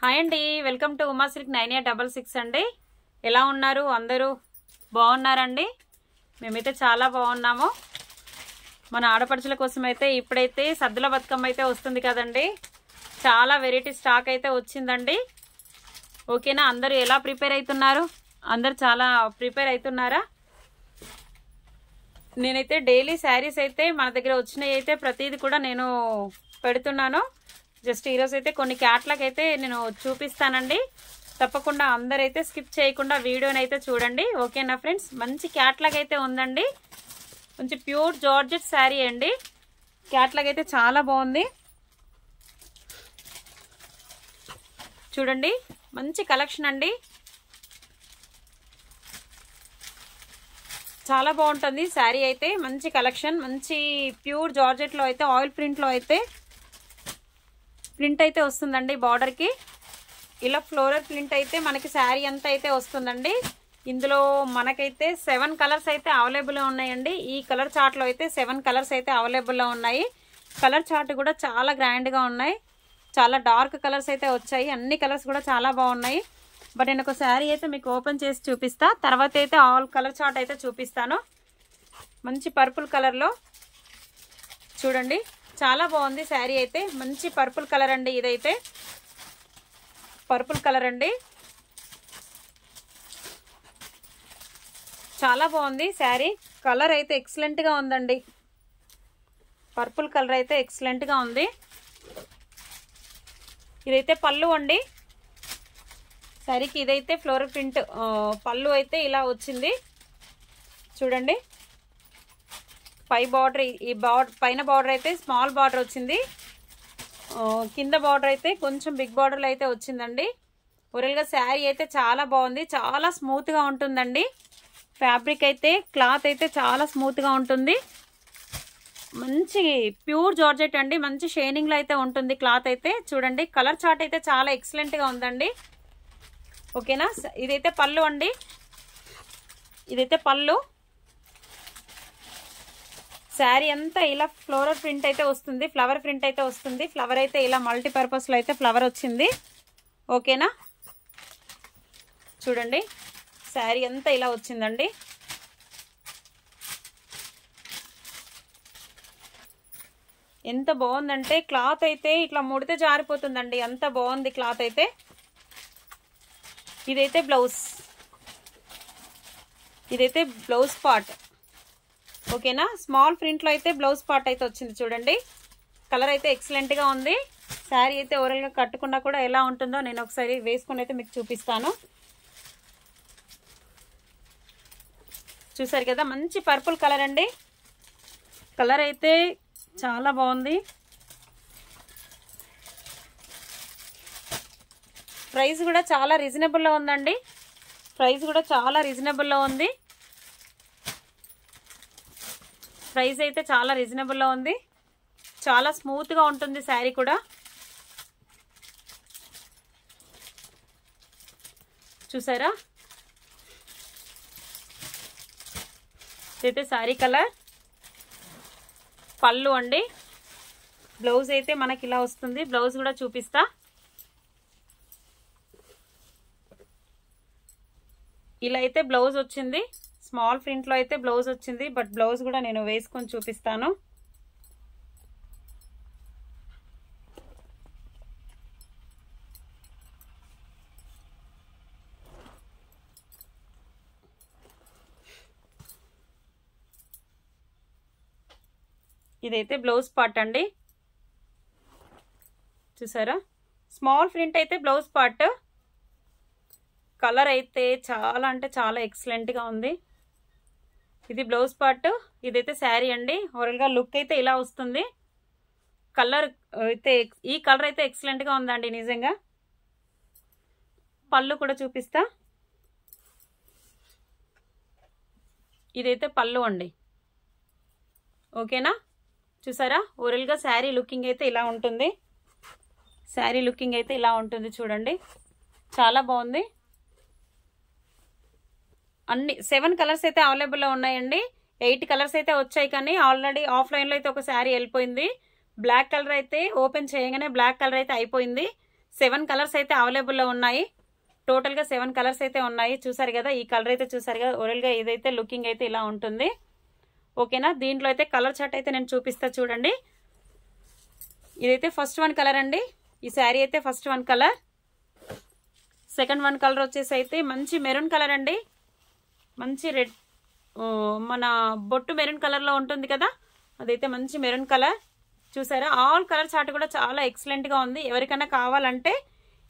Hi అండి, welcome to Uma silk 9866 అండి. ఎలా ఉన్నారు అందరూ? బాగున్నారండి? మేమైతే చాలా బాగున్నాము. మన ఆడపడుచుల కోసం అయితే ఇప్పుడైతే సద్దుల బతుకమ్మ అయితే వస్తుంది కదండి. చాలా వెరైటీ స్టాక్ అయితే వచ్చిందండి. ఓకేనా? అందరూ ఎలా ప్రిపేర్ అవుతున్నారు? అందరూ చాలా ప్రిపేర్ అవుతున్నారా? నేనైతే డైలీ శారీస్ అయితే మన దగ్గర వచ్చినవి అయితే ప్రతిదీ కూడా నేను పెడుతున్నాను. జస్ట్ ఈరోజు అయితే కొన్ని క్యాట్లాగ్ అయితే నేను చూపిస్తానండి. తప్పకుండా అందరైతే స్కిప్ చేయకుండా వీడియోని అయితే చూడండి. ఓకేనా ఫ్రెండ్స్? మంచి క్యాట్లాగ్ అయితే ఉందండి. మంచి ప్యూర్ జార్జెట్ శారీ అండి. క్యాట్లాగ్ అయితే చాలా బాగుంది. చూడండి, మంచి కలెక్షన్ అండి. చాలా బాగుంటుంది శారీ అయితే. మంచి కలెక్షన్, మంచి ప్యూర్ జార్జెట్లో అయితే ఆయిల్ ప్రింట్లో అయితే ప్రింట్ అయితే వస్తుందండి. బార్డర్కి ఇలా ఫ్లోరల్ ప్రింట్ అయితే మనకి శారీ అంతా అయితే వస్తుందండి. ఇందులో మనకైతే 7 కలర్స్ అయితే అవైలబుల్ ఉన్నాయండి. ఈ కలర్ చార్ట్లో అయితే 7 కలర్స్ అయితే అవైలబుల్లో ఉన్నాయి. కలర్ చార్ట్ కూడా చాలా గ్రాండ్గా ఉన్నాయి. చాలా డార్క్ కలర్స్ అయితే వచ్చాయి. అన్ని కలర్స్ కూడా చాలా బాగున్నాయి. బట్ నేను ఒక శారీ అయితే మీకు ఓపెన్ చేసి చూపిస్తా. తర్వాత అయితే ఆల్ కలర్ చార్ట్ అయితే చూపిస్తాను. మంచి పర్పుల్ కలర్లో చూడండి, చాలా బాగుంది శారీ అయితే. మంచి పర్పుల్ కలర్ అండి. ఇదైతే పర్పుల్ కలర్ అండి. చాలా బాగుంది శారీ. కలర్ అయితే ఎక్సలెంట్గా ఉందండి. పర్పుల్ కలర్ అయితే ఎక్సలెంట్గా ఉంది. ఇదైతే పళ్ళు అండి శారీకి. ఇదైతే ఫ్లోరల్ ప్రింట్ పళ్ళు అయితే ఇలా వచ్చింది చూడండి. పై బార్డర్, ఈ పైన బార్డర్ అయితే స్మాల్ బార్డర్ వచ్చింది. కింద బార్డర్ అయితే కొంచెం బిగ్ బార్డర్లో అయితే వచ్చిందండి. ఓవరాల్గా శారీ అయితే చాలా బాగుంది. చాలా స్మూత్గా ఉంటుందండి. ఫ్యాబ్రిక్ అయితే, క్లాత్ అయితే చాలా స్మూత్గా ఉంటుంది. మంచి ప్యూర్ జార్జెట్ అండి. మంచి షైనింగ్లో అయితే ఉంటుంది క్లాత్ అయితే. చూడండి, కలర్ చార్ట్ అయితే చాలా ఎక్సలెంట్గా ఉందండి. ఓకేనా? ఇదైతే పళ్ళు అండి. ఇదైతే పళ్ళు. శారీ అంతా ఇలా ఫ్లోరల్ ప్రింట్ అయితే వస్తుంది. ఫ్లవర్ ప్రింట్ అయితే వస్తుంది. ఫ్లవర్ అయితే ఇలా మల్టీపర్పస్లో అయితే ఫ్లవర్ వచ్చింది. ఓకేనా? చూడండి, శారీ అంతా ఇలా వచ్చిందండి. ఎంత బాగుందంటే క్లాత్ అయితే ఇట్లా ముడితే జారిపోతుందండి. అంత బాగుంది క్లాత్ అయితే. ఇదైతే బ్లౌజ్. ఇదైతే బ్లౌజ్ పార్ట్. ఓకేనా? స్మాల్ ప్రింట్లో అయితే బ్లౌజ్ పార్ట్ అయితే వచ్చింది చూడండి. కలర్ అయితే ఎక్సలెంట్గా ఉంది. శారీ అయితే ఓవరాల్గా కట్టుకున్నా కూడా ఎలా ఉంటుందో నేను ఒకసారి వేసుకుని అయితే మీకు చూపిస్తాను. చూసారు కదా, మంచి పర్పుల్ కలర్ అండి. కలర్ అయితే చాలా బాగుంది. ప్రైస్ కూడా చాలా రీజనబుల్లో ఉందండి. ప్రైస్ కూడా చాలా రీజనబుల్లో ఉంది. ప్రైస్ అయితే చాలా రీజనబుల్లో ఉంది. చాలా స్మూత్గా ఉంటుంది శారీ కూడా. చూసారా? ఇదైతే శారీ కలర్. పళ్ళు అండి. బ్లౌజ్ అయితే మనకి ఇలా వస్తుంది. బ్లౌజ్ కూడా చూపిస్తా. ఇలా అయితే బ్లౌజ్ వచ్చింది. స్మాల్ ప్రింట్లో అయితే బ్లౌజ్ వచ్చింది. బట్ బ్లౌజ్ కూడా నేను వేసుకొని చూపిస్తాను. ఇదైతే బ్లౌజ్ పార్ట్ అండి. చూసారా? స్మాల్ ప్రింట్ అయితే బ్లౌజ్ పార్ట్. కలర్ అయితే చాలా అంటే చాలా ఎక్సలెంట్గా ఉంది. ఇది బ్లౌజ్ పార్ట్. ఇదైతే శారీ అండి. ఓవరాల్గా లుక్ అయితే ఇలా వస్తుంది. కలర్ అయితే ఈ కలర్ అయితే ఎక్సలెంట్గా ఉందండి నిజంగా. పళ్ళు కూడా చూపిస్తా. ఇదైతే పళ్ళు అండి. ఓకేనా? చూసారా? ఓవరాల్గా శారీ లుకింగ్ అయితే ఇలా ఉంటుంది. శారీ లుకింగ్ అయితే ఇలా ఉంటుంది చూడండి. చాలా బాగుంది. అన్ని 7 కలర్స్ అయితే అవైలబుల్లో ఉన్నాయండి. 8 కలర్స్ అయితే వచ్చాయి, కానీ ఆల్రెడీ ఆఫ్లైన్లో అయితే ఒక శారీ వెళ్ళిపోయింది. బ్లాక్ కలర్ అయితే ఓపెన్ చేయగానే బ్లాక్ కలర్ అయితే అయిపోయింది. 7 కలర్స్ అయితే అవైలబుల్లో ఉన్నాయి. టోటల్గా 7 కలర్స్ అయితే ఉన్నాయి. చూసారు కదా, ఈ కలర్ అయితే చూసారు కదా, ఓరల్గా ఇదైతే లుకింగ్ అయితే ఇలా ఉంటుంది. ఓకేనా, దీంట్లో అయితే కలర్ చార్ట్ అయితే నేను చూపిస్తా చూడండి. ఇదైతే ఫస్ట్ 1 కలర్ అండి. ఈ శారీ అయితే ఫస్ట్ 1 కలర్. సెకండ్ 1 కలర్ వచ్చేసి అయితే మంచి మెరూన్ కలర్ అండి. మంచి రెడ్, మన బొట్టు మెరూన్ కలర్లో ఉంటుంది కదా, అదైతే మంచి మెరూన్ కలర్. చూసారా, ఆల్ కలర్ చార్ట్ కూడా చాలా ఎక్సలెంట్గా ఉంది. ఎవరికైనా కావాలంటే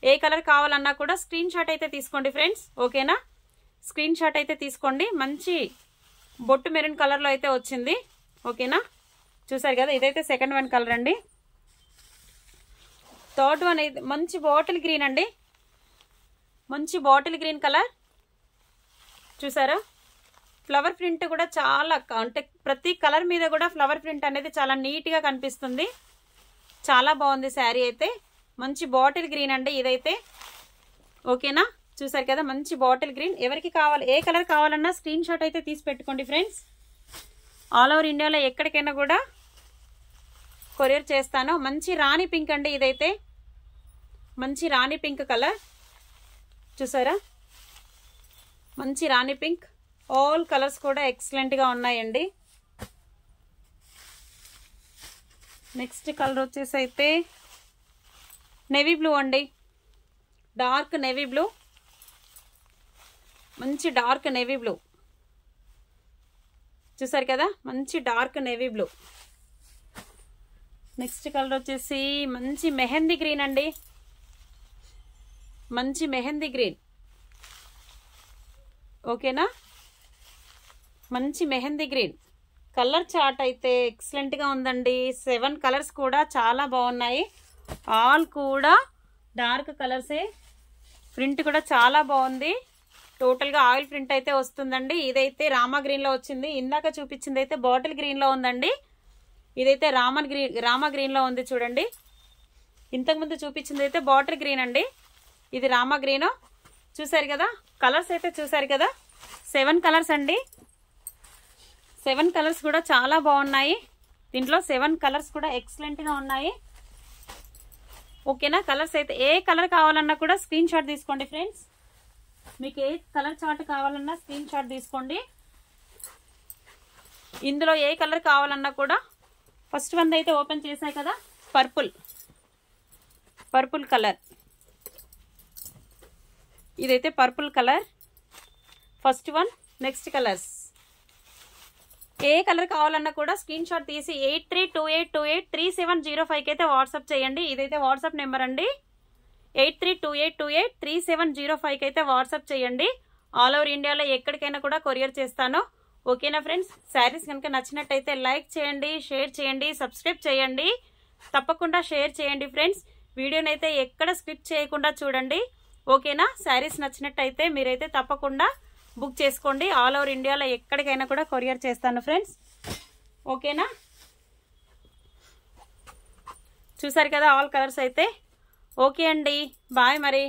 ఏ కలర్ కావాలన్నా కూడా స్క్రీన్ షాట్ అయితే తీసుకోండి ఫ్రెండ్స్. ఓకేనా, స్క్రీన్ షాట్ అయితే తీసుకోండి. మంచి బొట్టు మెరూన్ కలర్లో అయితే వచ్చింది. ఓకేనా, చూసారు కదా, ఇదైతే సెకండ్ 1 కలర్ అండి. థర్డ్ 1 అయితే మంచి బాటిల్ గ్రీన్ అండి. మంచి బాటిల్ గ్రీన్ కలర్. చూసారా, ఫ్లవర్ ప్రింట్ కూడా చాలా, అంటే ప్రతి కలర్ మీద కూడా ఫ్లవర్ ప్రింట్ అనేది చాలా నీట్గా కనిపిస్తుంది. చాలా బాగుంది శారీ అయితే. మంచి బాటిల్ గ్రీన్ అండి ఇదైతే. ఓకేనా, చూసారు కదా, మంచి బాటిల్ గ్రీన్. ఎవరికి కావాలి, ఏ కలర్ కావాలన్నా స్క్రీన్ షాట్ అయితే తీసి పెట్టుకోండి ఫ్రెండ్స్. ఆల్ ఓవర్ ఇండియాలో ఎక్కడికైనా కూడా కొరియర్ చేస్తాను. మంచి రాణి పింక్ అండి ఇదైతే. మంచి రాణి పింక్ కలర్. చూసారా, మంచి రాణి పింక్. ఆల్ కలర్స్ కూడా ఎక్సలెంట్గా ఉన్నాయండి. నెక్స్ట్ కలర్ వచ్చేసి అయితే నేవీ బ్లూ అండి. Dark navy blue. మంచి డార్క్ నేవీ బ్లూ. చూసారు కదా, మంచి dark navy blue. Next colour వచ్చేసి మంచి మెహందీ గ్రీన్ అండి. మంచి మెహందీ గ్రీన్. ఓకేనా, మంచి మెహందీ గ్రీన్. కలర్ చార్ట్ అయితే ఎక్సలెంట్గా ఉందండి. 7 కలర్స్ కూడా చాలా బాగున్నాయి. ఆల్ కూడా డార్క్ కలర్సే. ప్రింట్ కూడా చాలా బాగుంది. టోటల్గా ఆయిల్ ప్రింట్ అయితే వస్తుందండి. ఇదైతే రామా గ్రీన్లో వచ్చింది. ఇందాక చూపించింది అయితే బాటిల్ గ్రీన్లో ఉందండి. ఇదైతే రామా గ్రీన్లో ఉంది చూడండి. ఇంతకుముందు చూపించింది అయితే బాటిల్ గ్రీన్ అండి. ఇది రామా గ్రీన్. చూసారు కదా, కలర్స్ అయితే చూసారు కదా, 7 కలర్స్ అండి. 7 కలర్స్ కూడా చాలా బాగున్నాయి. దీంట్లో 7 కలర్స్ కూడా ఎక్సలెంట్గా ఉన్నాయి. ఓకేనా, కలర్స్ అయితే ఏ కలర్ కావాలన్నా కూడా స్క్రీన్ షాట్ తీసుకోండి ఫ్రెండ్స్. మీకు ఏ కలర్ చార్ట్ కావాలన్నా స్క్రీన్ షాట్ తీసుకోండి. ఇందులో ఏ కలర్ కావాలన్నా కూడా. ఫస్ట్ 1 అయితే ఓపెన్ చేశాయి కదా, పర్పుల్ కలర్. ఇదైతే purple colour first 1. Next colours ఏ కలర్ కావాలన్నా కూడా స్క్రీన్ షాట్ తీసి 8328283705 అయితే వాట్సాప్ చేయండి. ఇదైతే వాట్సాప్ నెంబర్ అండి. 8328283705 అయితే వాట్సాప్ చేయండి. ఆల్ ఓవర్ ఇండియాలో ఎక్కడికైనా కూడా కొరియర్ చేస్తాను. ఓకేనా ఫ్రెండ్స్, శారీస్ కనుక నచ్చినట్టయితే లైక్ చేయండి, షేర్ చేయండి, సబ్స్క్రైబ్ చేయండి. తప్పకుండా షేర్ చేయండి ఫ్రెండ్స్. వీడియోనైతే ఎక్కడ స్కిప్ చేయకుండా చూడండి. ఓకేనా, శారీస్ నచ్చినట్టయితే మీరైతే తప్పకుండా బుక్ చేసుకోండి. ఆల్ ఓవర్ ఇండియాలో ఎక్కడికైనా కూడా కొరియర్ చేస్తాను ఫ్రెండ్స్. ఓకేనా, చూసారు కదా ఆల్ కలర్స్ అయితే. ఓకే అండి, బాయ్ మరి.